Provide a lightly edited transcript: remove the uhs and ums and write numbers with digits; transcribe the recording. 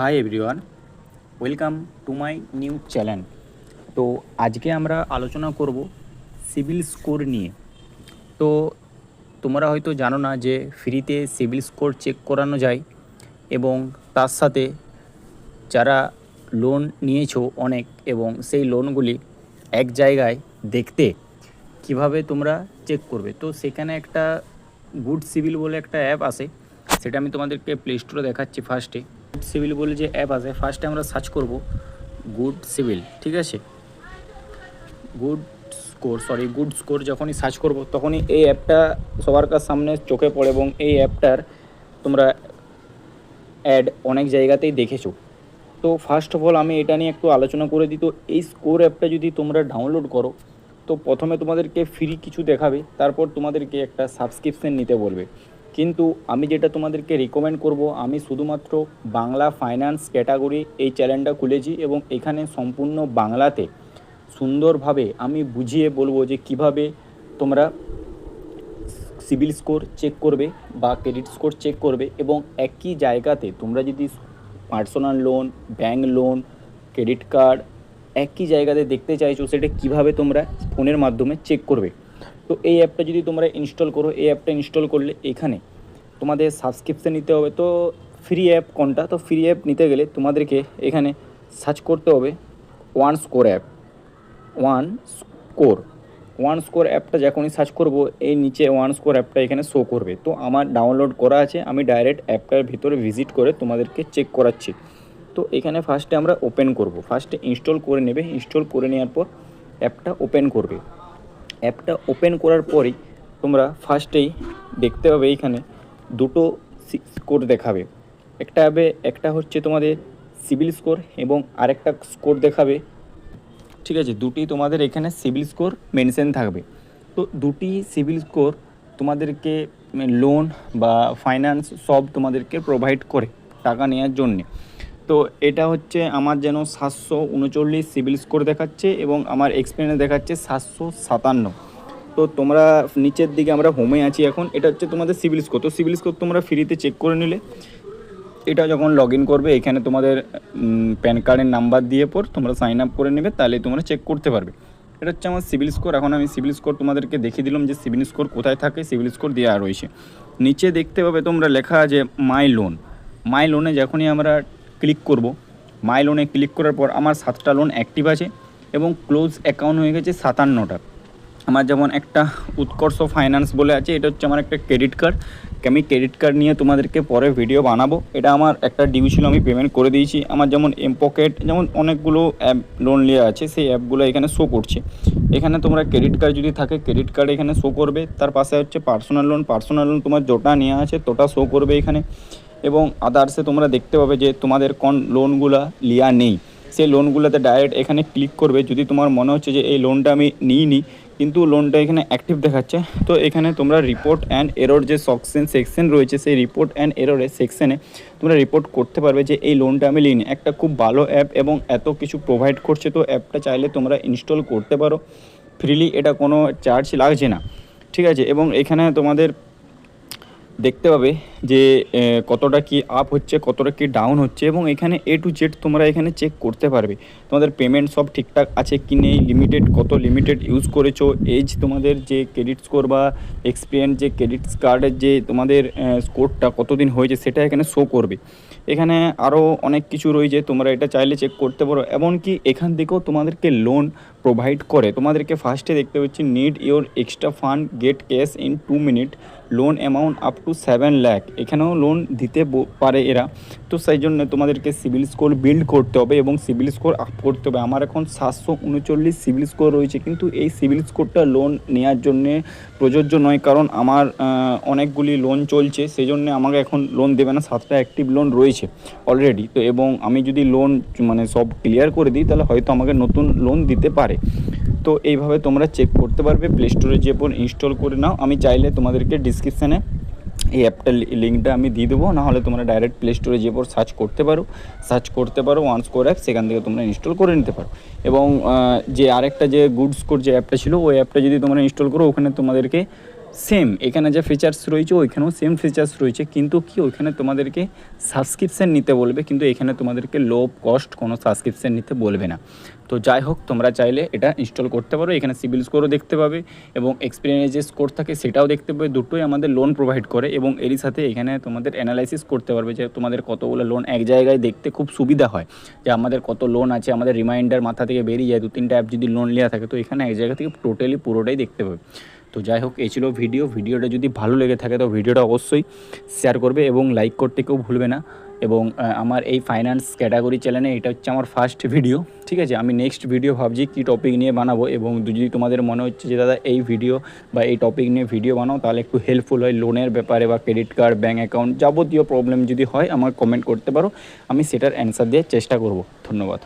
Hi everyone, welcome to my new channel. তো আজকে আমরা আলোচনা করব সিবিল স্কোর নিয়ে। তো তোমরা হয়তো জানো না যে ফ্রিতে সিবিল স্কোর চেক করানো যায়, এবং তার সাথে যারা লোন নিয়েছো অনেক এবং সেই লোনগুলি এক জায়গায় দেখতে কিভাবে তোমরা চেক করবে। তো সেখানে একটা গুড সিভিল বলে একটা অ্যাপ আসে, সেটা আমি তোমাদেরকে প্লে স্টোরে দেখাচ্ছি। ফার্স্টে গুড সিভিল বলে যে অ্যাপ আছে, ফার্স্টে আমরা সার্চ করব গুড সিভিল, ঠিক আছে। গুড স্কোর যখনই সার্চ করব তখনই এই অ্যাপটা সবার কাছে সামনে চোখে পড়ে, এবং এই অ্যাপটার তোমরা অ্যাড অনেক জায়গাতেই দেখেছো। তো ফার্স্ট অফ অল আমি এটা নিয়ে একটু আলোচনা করে দিই। তো এই স্কোর অ্যাপটা যদি তোমরা ডাউনলোড করো, তো প্রথমে তোমাদেরকে ফ্রি কিছু দেখাবে, তারপর তোমাদেরকে একটা সাবস্ক্রিপশন নিতে বলবে। কিন্তু আমি যেটা তোমাদেরকে রিকমেন্ড করব, আমি শুধুমাত্র বাংলা ফাইন্যান্স ক্যাটাগরি এই চ্যানেলটা খুলেছি, এবং এখানে সম্পূর্ণ বাংলাতে সুন্দরভাবে আমি বুঝিয়ে বলবো যে কিভাবে তোমরা সিবিল স্কোর চেক করবে বা ক্রেডিট স্কোর চেক করবে। এবং একই জায়গাতে তোমরা যদি personal loan, bank loan, credit card একই জায়গাতে দেখতে চাইছো, সেটা কিভাবে তোমরা ফোনের মাধ্যমে চেক করবে। তো এই অ্যাপটা যদি তোমরা ইনস্টল করো, এই অ্যাপটা ইনস্টল করলে এখানে তোমাদের সাবস্ক্রিপশান নিতে হবে। তো ফ্রি অ্যাপ কোনটা? তো ফ্রি অ্যাপ নিতে গেলে তোমাদেরকে এখানে সার্চ করতে হবে one score app. One score one score অ্যাপটা যখনই সার্চ করব, এই নিচে ওয়ান স্কোর অ্যাপটা এখানে শো করবে। তো আমার ডাউনলোড করা আছে, আমি ডাইরেক্ট অ্যাপটার ভিতরে ভিজিট করে তোমাদেরকে চেক করাচ্ছি। তো এখানে ফার্স্টে আমরা ওপেন করব, ফার্স্টে ইনস্টল করে নেবে। ইনস্টল করে নেওয়ার পর অ্যাপটা ওপেন করবে। অ্যাপটা ওপেন করার পরেই তোমরা ফার্স্টেই দেখতে পাবে এইখানে দুটো স্কোর দেখাবে। একটা হচ্ছে তোমাদের সিবিল স্কোর, এবং আরেকটা স্কোর দেখাবে, ঠিক আছে। দুটি তোমাদের এখানে সিবিল স্কোর মেনশন থাকবে। তো দুটি সিবিল স্কোর তোমাদেরকে লোন বা ফাইন্যান্স সব তোমাদেরকে প্রোভাইড করে টাকা নেওয়ার জন্যে। তো এটা হচ্ছে আমার যেন 739 সিবিল স্কোর দেখাচ্ছে, এবং আমার এক্সপিরিয়েন্স দেখাচ্ছে 757। তো তোমরা নিচের দিকে, আমরা হোমে আছি এখন, এটা হচ্ছে তোমাদের সিবিল স্কোর। তো সিবিল স্কোর তোমরা ফ্রিতে চেক করে নিলে, এটা যখন লগ ইন করবে এখানে তোমাদের প্যান কার্ডের নাম্বার দিয়ে পর তোমরা সাইন আপ করে নেবে, তাহলে তোমরা চেক করতে পারবে। এটা হচ্ছে আমার সিবিল স্কোর। এখন আমি সিবিল স্কোর তোমাদেরকে দেখিয়ে দিলাম যে সিবিল স্কোর কোথায় থাকে। সিবিল স্কোর দেওয়া রয়েছে, নিচে দেখতে পাবে তোমরা লেখা আছে মাই লোন। মাই লোনে যখনই আমরা ক্লিক করব, মাই লোনে ক্লিক করার পর আমার 7টা লোন অ্যাক্টিভ আছে, এবং ক্লোজ অ্যাকাউন্ট হয়ে গেছে 57টা। আমার যেমন একটা উৎকর্ষ ফাইন্যান্স বলে আছে, এটা হচ্ছে আমার একটা ক্রেডিট কার্ড। আমি ক্রেডিট কার্ড নিয়ে তোমাদেরকে পরে ভিডিও বানাবো। এটা আমার একটা ডিউ ছিল, আমি পেমেন্ট করে দিয়েছি। আমার যেমন এমপকেট, যেমন অনেকগুলো অ্যাপ লোন নেওয়া আছে, সেই অ্যাপগুলো এখানে শো করছে। এখানে তোমরা ক্রেডিট কার্ড যদি থাকে, ক্রেডিট কার্ড এখানে শো করবে। তার পাশে হচ্ছে পার্সোনাল লোন তোমার যেটা নেওয়া আছে তোটা শো করবে এখানে। এবং আদার্সে তোমরা দেখতে পাবে যে তোমাদের কোন লোনগুলো লিয়া নেই, সেই লোনগুলোতে ডাইরেক্ট এখানে ক্লিক করবে। যদি তোমার মনে হচ্ছে যে এই লোনটা আমি নিইনি, কিন্তু লোনটা এখানে অ্যাক্টিভ দেখাচ্ছে, তো এখানে তোমরা রিপোর্ট অ্যান্ড এরর যে সেকশন রয়েছে, সেই রিপোর্ট অ্যান্ড এররের সেকশনে তোমরা রিপোর্ট করতে পারবে যে এই লোনটা আমি নিইনি। একটা খুব ভালো অ্যাপ, এবং এত কিছু প্রোভাইড করছে। তো অ্যাপটা চাইলে তোমরা ইনস্টল করতে পারো ফ্রিলি, এটা কোনো চার্জ লাগছে না, ঠিক আছে। এবং এখানে তোমাদের দেখতে পাবে যে কতটা কি আপ হচ্ছে, কতটা কি ডাউন হচ্ছে, এবং এখানে এ টু জেড তোমরা এখানে চেক করতে পারবে। তোমাদের পেমেন্ট সব ঠিকঠাক আছে কি নেই, কত লিমিটেড ইউজ করেছো, এজ তোমাদের যে ক্রেডিট স্কোর বা এক্সপিরিয়েন্স যে ক্রেডিট কার্ডের যে তোমাদের স্কোরটা কতদিন হয়েছে, সেটা এখানে শো করবে। এখানে আরও অনেক কিছু রয়েছে, তোমরা এটা চাইলে চেক করতে পারো। এমনকি এখান থেকেও তোমাদেরকে লোন প্রোভাইড করে। তোমাদেরকে ফার্স্টে দেখতে পাচ্ছি need your extra fund, get cash in 2 minute, loan amount up to 7 lakh. এখানেও লোন দিতে পারে এরা। তো সেই জন্য তোমাদেরকে সিবিল স্কোর বিল্ড করতে হবে এবং সিবিল স্কোর আপ করতে হবে। আমার এখন 739 সিবিল স্কোর রয়েছে, কিন্তু এই সিবিল স্কোরটা লোন নেওয়ার জন্যে প্রযোজ্য নয়, কারণ আমার অনেকগুলি লোন চলছে, সেই জন্য আমাকে এখন লোন দেবে না। 7টা অ্যাক্টিভ লোন রয়েছে অলরেডি। তো এবং আমি যদি লোন সব ক্লিয়ার করে দিই, তাহলে হয়তো আমাকে নতুন লোন দিতে পারে। তো এইভাবে তোমরা চেক করতে পারবে। প্লে স্টোরে যে পর ইনস্টল করে নাও। আমি চাইলে তোমাদেরকে ডিসক্রিপশানে এই অ্যাপটার লিঙ্কটা আমি দিয়ে দেবো, নাহলে তোমরা ডাইরেক্ট প্লে স্টোরে যে পর সার্চ করতে পারো ওয়ান স্কোর অ্যাপ, সেখান থেকে তোমরা ইনস্টল করে নিতে পারো। এবং যে আরেকটা যে গুড স্কোর যে অ্যাপটা ছিল, ওই অ্যাপটা যদি তোমরা ইনস্টল করো, ওখানে তোমাদেরকে সেম এখানে যে ফিচার্স রয়েছে ওইখানেও সেম ফিচার্স রয়েছে, কিন্তু কি ওইখানে তোমাদেরকে সাবস্ক্রিপশান নিতে বলবে, কিন্তু এখানে তোমাদেরকে লো কস্ট কোনো সাবস্ক্রিপশান নিতে বলবে না। তো যাই হোক, তোমরা চাইলে এটা ইনস্টল করতে পারো। এখানে সিবিল স্কোরও দেখতে পাবে এবং এক্সপিরিয়েন্স যে স্কোর থাকে সেটাও দেখতে পাবে। দুটোই আমাদের লোন প্রোভাইড করে এবং এরই সাথে এখানে তোমাদের অ্যানালাইসিস করতে পারবে যে তোমাদের কতগুলো লোন এক জায়গায় দেখতে খুব সুবিধা হয়, যে আমাদের কত লোন আছে, আমাদের রিমাইন্ডার মাথা থেকে বেরিয়ে যায়। 2-3টা অ্যাপ যদি লোন নেওয়া থাকে তো এখানে এক জায়গা থেকে টোটালি পুরোটাই দেখতে পাবে। তো যাই হোক, এই ছিল ভিডিওটা যদি ভালো লেগে থাকে তো ভিডিওটা অবশ্যই শেয়ার করবে এবং লাইক করতে কেউ ভুলবে না। এবং আমার এই ফাইন্যান্স ক্যাটাগরি চ্যানেলে এটা হচ্ছে আমার ফার্স্ট ভিডিও, ঠিক আছে। আমি নেক্সট ভিডিও ভাবছি কী টপিক নিয়ে বানাবো, এবং যদি তোমাদের মনে হচ্ছে যে দাদা এই ভিডিও বা এই টপিক নিয়ে ভিডিও বানাও তাহলে একটু হেল্পফুল হয় লোনের ব্যাপারে বা ক্রেডিট কার্ড, ব্যাঙ্ক অ্যাকাউন্ট যাবতীয় প্রবলেম যদি হয় আমার কমেন্ট করতে পারো, আমি সেটার অ্যান্সার দেওয়ার চেষ্টা করব। ধন্যবাদ।